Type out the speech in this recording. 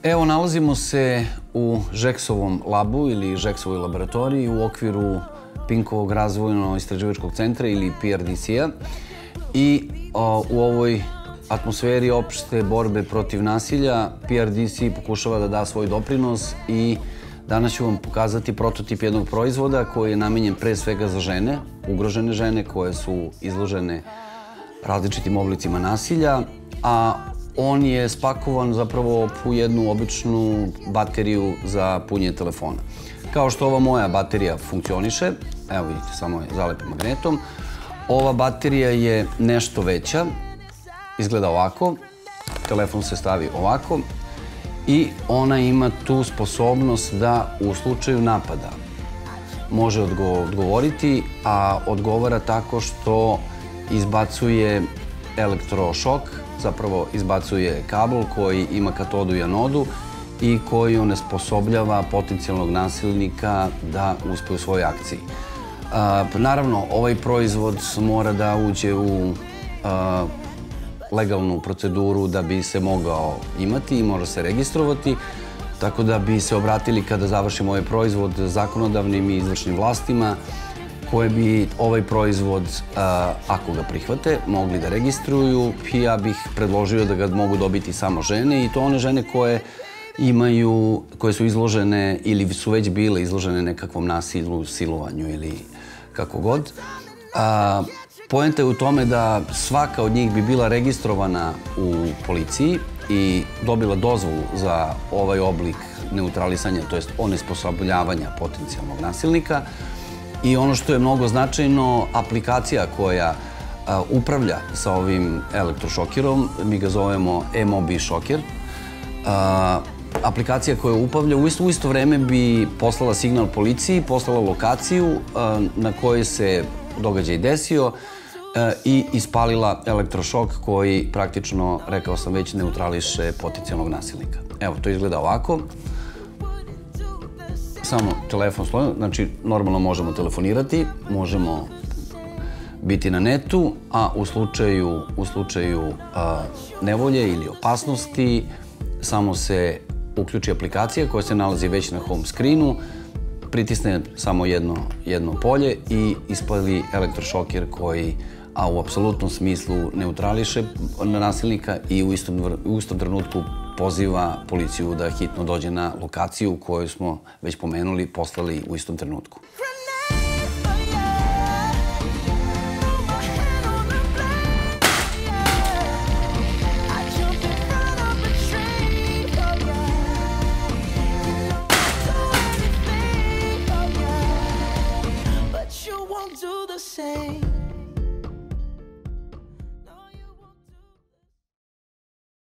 Evo, nalazimo se u Žeksovom labu ili Žeksovoj laboratoriji u okviru Pinkovog razvojno-istraživačkog centra ili PRDC-a i u ovoj atmosferi opšte borbe protiv nasilja PRDC pokušava da da svoj doprinos i danas ću vam pokazati prototip jednog proizvoda koji je namenjen pre svega za žene, ugrožene žene koje su izložene različitim oblicima nasilja, a on je spakovan zapravo u jednu običnu bateriju za punjenje telefona. Kao što ova moja baterija funkcioniše, evo vidite, samo je zalepim magnetom, ova baterija je nešto veća, izgleda ovako, telefon se stavi ovako i ona ima tu sposobnost da u slučaju napada može odgovoriti, a odgovara tako što izbacuje elektrošok, zapravo izbacuje kabel koji ima katodu i anodu i koji onesposobljava potencijalnog nasilnika da uspe u svojoj akciji. Naravno, ovaj proizvod mora da uđe u legalnu proceduru da bi se mogao imati i može se registrovati, tako da bi se obratili kada završimo ovaj proizvod zakonodavnim i izvršnim vlastima koje bi ovaj proizvod, ako ga prihvate, mogli da registruju i ja bih predložio da ga mogu dobiti samo žene i to one žene koje su izložene ili su već bile izložene nekakvom nasilju, silovanju ili kako god. Poenta je u tome da svaka od njih bi bila registrovana u policiji i dobila dozvolu za ovaj oblik neutralisanja, to jest onesposobljavanja potencijalnog nasilnika. I ono što je mnogo značajno, aplikacija koja upravlja sa ovim elektrošokerom, mi ga zovemo e-mobi šoker, aplikacija koja upravlja u isto vreme bi poslala signal policiji, poslala lokaciju na kojoj se događaj desio i ispalila elektrošok koji praktično, rekao sam već, neutrališe potencijalnog nasilnika. Evo, to izgleda ovako. Samo telefon slojno, znači normalno možemo telefonirati, možemo biti na netu, a u slučaju nevolje ili opasnosti samo se uključi aplikacija koja se nalazi već na home screenu, pritisne samo jedno polje i ispali elektrošoker koji u apsolutnom smislu neutrališe nasilnika i u istom trenutku poziva policiju da hitno dođe na lokaciju koju smo već pomenuli, poslali u istom trenutku. But you won't do the same.